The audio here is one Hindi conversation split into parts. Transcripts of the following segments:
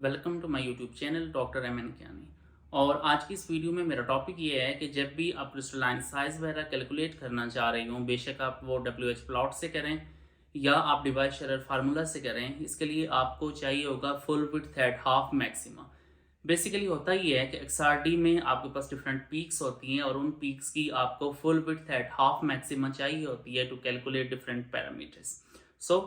Welcome to my YouTube channel doctor M N Kiyani. और आज की इस वीडियो में मेरा टॉपिक ये है कि जब भी आप क्रिस्टलाइन साइज वगैरह कैलकुलेट करना चाह रही हो, बेशक आप वो डब्ल्यू एच प्लॉट से करें या आप डिवाइस शेरर फार्मूला से करें, इसके लिए आपको चाहिए होगा full width at half maxima. Basically होता ही है कि एक्सआरडी में आपके पास डिफरेंट पीक्स होती हैं और उन पीक्स की आपको full width at half maxima चाहिए होती है टू कैलकुलेट डिफरेंट पैरामीटर्स। सो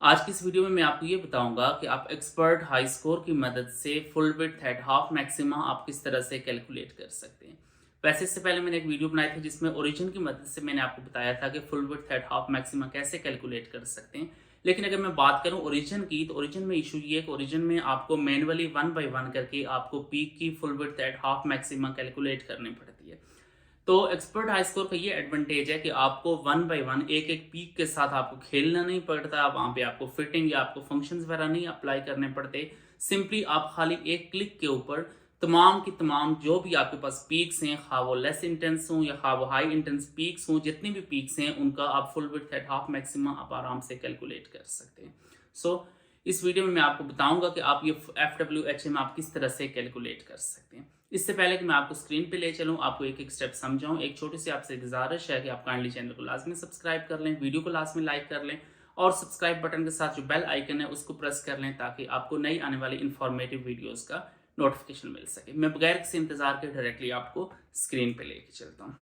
आज की इस वीडियो में मैं आपको ये बताऊंगा कि आप एक्सपर्ट हाई स्कोर की मदद से full width at half maxima आप किस तरह से कैलकुलेट कर सकते हैं। वैसे इससे पहले मैंने एक वीडियो बनाई थी जिसमें ओरिजिन की मदद से मैंने आपको बताया था कि full width at half maxima कैसे कैलकुलेट कर सकते हैं। लेकिन अगर मैं बात करूं ओरिजिन की, तो ओरिजिन में इशू ये है कि ओरिजिन में आपको मैनुअली 1 by 1 करके आपको पीक की full width at half maxima calculate करनी पड़ती है। तो एक्सपर्ट हाई स्कोर का ये एडवांटेज है कि आपको 1 by 1 एक एक पीक के साथ आपको खेलना नहीं पड़ता, वहां पे आपको फिटिंग या आपको फंक्शंस वगैरह नहीं अप्लाई करने पड़ते। सिंपली आप खाली एक क्लिक के ऊपर तमाम की तमाम जो भी आपके पास पीक्स हैं, खा वो लेस इंटेंस हों या खा वो हाई इंटेंस पीक्स हों, जितनी भी पीक्स हैं उनका आप full width at half maxima आप आराम से कैलकुलेट कर सकते हैं। सो इस वीडियो में मैं आपको बताऊंगा कि आप ये FWHM आप किस तरह से कैलकुलेट कर सकते हैं। इससे पहले कि मैं आपको स्क्रीन पे ले चलूं, आपको एक एक स्टेप समझाऊं, एक छोटी सी आपसे गुजारिश है कि आप काइंडली चैनल को लाजमी सब्सक्राइब कर लें, वीडियो को लाजमी लाइक कर लें और सब्सक्राइब बटन के साथ जो बेल आइकन है उसको प्रेस कर लें ताकि आपको नई आने वाली इंफॉर्मेटिव वीडियोस का नोटिफिकेशन मिल सके। मैं बगैर किसी इंतजार के डायरेक्टली आपको स्क्रीन पे लेके चलता हूँ।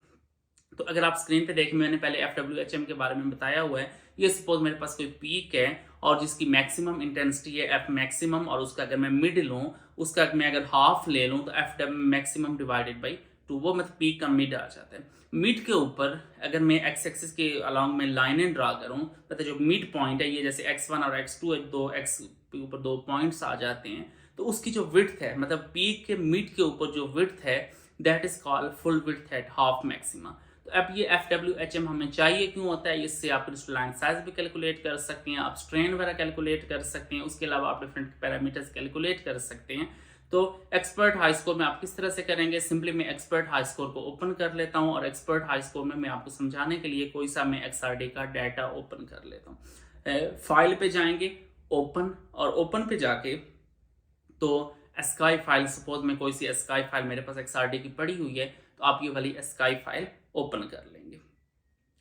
तो अगर आप स्क्रीन पे देखें, मैंने पहले FWHM के बारे में बताया हुआ है। ये सपोज मेरे पास कोई पीक है और जिसकी मैक्सिमम इंटेंसिटी है F मैक्सिमम, और उसका अगर मैं मिड लूँ, उसका मैं अगर हाफ ले लूँ तो F मैक्सिमम डिवाइडेड बाई 2, वो मतलब पीक का मिड आ जाता है। मिड के ऊपर अगर मैं एक्स एक्सिस के अलॉन्ग में लाइनें ड्रा करूँ, मतलब जो मिड पॉइंट है, ये जैसे x1 और x2 दो एक्स के ऊपर दो पॉइंट्स आ जाते हैं, तो उसकी जो विड्थ है, मतलब पीक के मिड के ऊपर जो विड्थ है, that is called full width at half maxima. तो अब ये FWHM हमें चाहिए क्यों होता है? इससे आप क्रिस्टलाइन साइज भी कैलकुलेट कर सकते हैं, आप स्ट्रेन वगैरह कैलकुलेट कर सकते हैं, उसके अलावा आप डिफरेंट पैरामीटर्स कैलकुलेट कर सकते हैं। तो एक्सपर्ट हाई स्कोर में आप किस तरह से करेंगे? सिंपली मैं एक्सपर्ट हाई स्कोर को ओपन कर लेता हूं और एक्सपर्ट हाई स्कोर में मैं आपको समझाने के लिए कोई सा मैं XRD का डाटा ओपन कर लेता हूँ। फाइल पे जाएंगे, ओपन, और ओपन पे जाके तो स्काई फाइल, सपोज मैं कोई सी स्काई फाइल मेरे पास XRD की पड़ी हुई है, तो आप ये वाली स्काई फाइल ओपन कर लेंगे।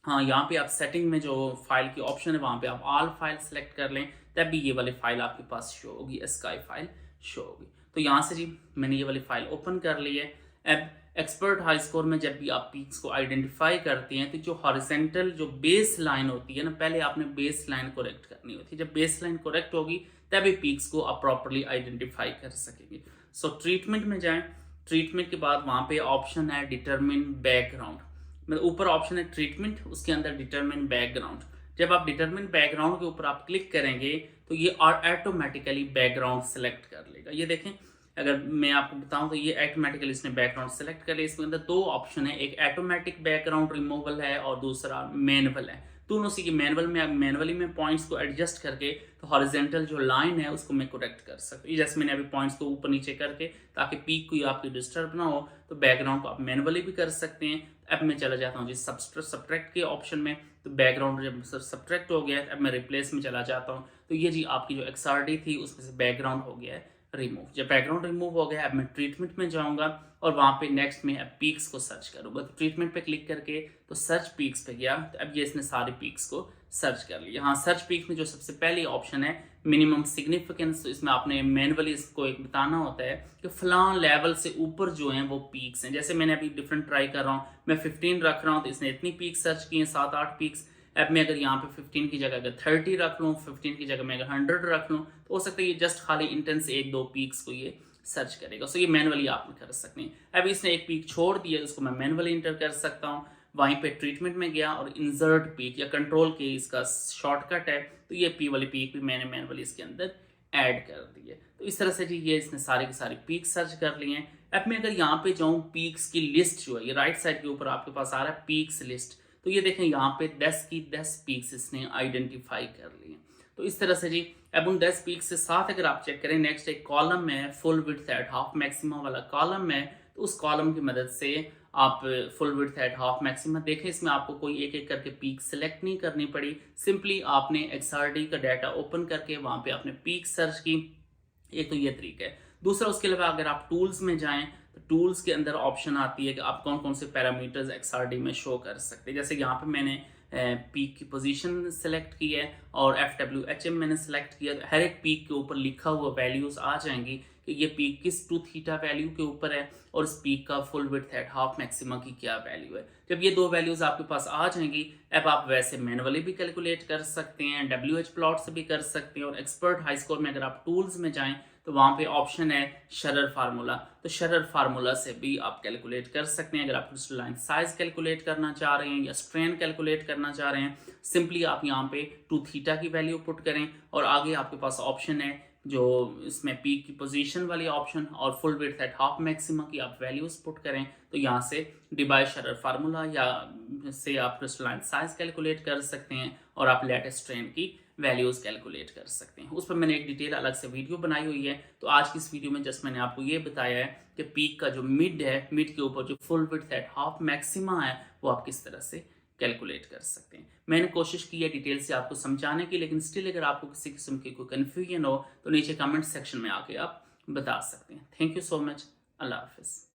हाँ, यहाँ पे आप सेटिंग में जो फाइल की ऑप्शन है वहाँ पे आप ऑल फाइल सेलेक्ट कर लें, तब भी ये वाली फाइल आपके पास शो होगी, स्काई फाइल शो होगी। तो यहाँ से जी मैंने ये वाली फाइल ओपन कर ली है। अब एक्सपर्ट हाई स्कोर में जब भी आप पीक्स को आइडेंटिफाई करते हैं तो जो हॉरिजेंटल जो बेस लाइन होती है ना, पहले आपने बेस लाइन करेक्ट करनी होती है। जब बेस लाइन करेक्ट होगी तभी पीक्स को आप प्रॉपरली आइडेंटिफाई कर सकेंगे। सो ट्रीटमेंट में जाएं, ट्रीटमेंट के बाद वहाँ पे ऑप्शन है डिटरमिन बैकग्राउंड, मतलब ऊपर ऑप्शन है ट्रीटमेंट, उसके अंदर डिटरमिन बैकग्राउंड। जब आप डिटरमिन बैकग्राउंड के ऊपर आप क्लिक करेंगे तो ये ऑटोमेटिकली बैकग्राउंड सेलेक्ट कर लेगा। ये देखें, अगर मैं आपको बताऊं तो ये ऑटोमेटिकली इसने बैकग्राउंड सेलेक्ट कर लिया। इसके अंदर दो ऑप्शन है, एक ऑटोमेटिक बैकग्राउंड रिमूवल है और दूसरा मैनुअल है। दोनों सी की मैनुअली में पॉइंट्स को एडजस्ट करके तो हॉरिजेंटल जो लाइन है उसको मैं करेक्ट कर सकता हूँ। जैसे मैंने अभी पॉइंट्स को ऊपर नीचे करके, ताकि पीक कोई आपकी डिस्टर्ब ना हो, तो बैकग्राउंड को आप मैनुअली भी कर सकते हैं। अब मैं चला जाता हूँ जी सब्ट्रैक्ट के ऑप्शन में। तो बैकग्राउंड जब सब्ट्रैक्ट हो गया है, अब मैं रिप्लेस में चला जाता हूँ। तो ये जी आपकी जो XRD थी उसमें से बैकग्राउंड हो गया है रिमूव। जब बैकग्राउंड रिमूव हो गया, अब मैं ट्रीटमेंट में जाऊंगा और वहाँ पे नेक्स्ट में अब पीक्स को सर्च करूंगा। तो ट्रीटमेंट पे क्लिक करके तो सर्च पीक्स पे गया, तो अब ये इसने सारे पीक्स को सर्च कर लिया। हाँ, सर्च पीक्स में जो सबसे पहली ऑप्शन है मिनिमम सिग्निफिकेंस, तो इसमें आपने मैनुअली इसको एक बताना होता है कि फलां लेवल से ऊपर जो हैं वो पीक्स हैं। जैसे मैंने अभी डिफरेंट ट्राई कर रहा हूँ, मैं 15 रख रहा हूँ तो इसने इतनी पीक सर्च की हैं, 7-8 पीक्स। अब मैं अगर यहाँ पे 15 की जगह अगर 30 रख लूँ, 15 की जगह मैं अगर 100 रख लूँ, तो हो सकता है ये जस्ट खाली इंटेंस 1-2 पीक्स को ये सर्च करेगा। सो ये मैनुअली आप कर सकते हैं। अब इसने एक पीक छोड़ दिया, उसको मैं मैनुअली इंटर कर सकता हूँ। वहीं पे ट्रीटमेंट में गया और इंसर्ट पीक या कंट्रोल के इसका शॉर्टकट है, तो ये पी वाली पीक भी मैंने मैनुअली इसके अंदर ऐड कर दी है। तो इस तरह से जी ये इसने सारी की सारी पीक सर्च कर लिए हैं। अब मैं अगर यहाँ पे जाऊँ, पीक्स की लिस्ट जो है ये राइट साइड के ऊपर आपके पास आ रहा है पीक्स लिस्ट, तो ये देखें यहाँ पे 10 की 10 पीक्स इसने आइडेंटिफाई कर लिए। तो इस तरह से जी अब उन 10 पीक्स के साथ अगर आप चेक करें, नेक्स्ट एक कॉलम है full width at half maxima वाला कॉलम है, तो उस कॉलम की मदद से आप full width at half maxima देखें। इसमें आपको कोई एक एक करके पीक सेलेक्ट नहीं करनी पड़ी, सिंपली आपने XRD का डाटा ओपन करके वहाँ पे आपने पीक सर्च की। एक तो ये तरीका है। दूसरा, उसके अलावा अगर आप टूल्स में जाएँ, तो टूल्स के अंदर ऑप्शन आती है कि आप कौन-कौन से पैरामीटर्स XRD में शो कर सकते हैं। जैसे यहाँ पे मैंने पीक की पोजीशन सेलेक्ट की है और FWHM मैंने सेलेक्ट किया। हर एक पीक के ऊपर लिखा हुआ वैल्यूज़ आ जाएँगी कि ये पीक किस 2 थीटा वैल्यू के ऊपर है और इस पीक का full width at half maxima की क्या वैल्यू है। जब ये 2 वैल्यूज़ आपके पास आ जाएँगी, अब आप वैसे मैनुअली भी कैलकुलेट कर सकते हैं, WH प्लॉट से भी कर सकते हैं, और एक्सपर्ट हाई स्कोर में अगर आप टूल्स में जाएँ तो वहाँ पे ऑप्शन है शरर फार्मूला। तो शरर फार्मूला से भी आप कैलकुलेट कर सकते हैं। अगर आप क्रिस्टलाइन साइज कैलकुलेट करना चाह रहे हैं या स्ट्रेन कैलकुलेट करना चाह रहे हैं, सिंपली आप यहाँ पे 2 थीटा की वैल्यू पुट करें और आगे आपके पास ऑप्शन है जो इसमें पीक की पोजीशन वाली ऑप्शन और full width at half maxima की आप वैल्यूज पुट करें। तो यहाँ से डिबाई शरर फार्मूला या से आप क्रिस्टलाइन साइज कैलकुलेट कर सकते हैं और आप लेटेस्ट स्ट्रेन की वैल्यूज कैलकुलेट कर सकते हैं। उस पर मैंने एक डिटेल अलग से वीडियो बनाई हुई है। तो आज की इस वीडियो में जस्ट मैंने आपको ये बताया है कि पीक का जो मिड है, मिड के ऊपर जो full width at half maxima है, वो आप किस तरह से कैलकुलेट कर सकते हैं। मैंने कोशिश की है डिटेल से आपको समझाने की, लेकिन स्टिल अगर आपको किसी किस्म की कोई कन्फ्यूजन हो तो नीचे कमेंट सेक्शन में आके आप बता सकते हैं। Thank you so much. अल्लाह हाफिज़।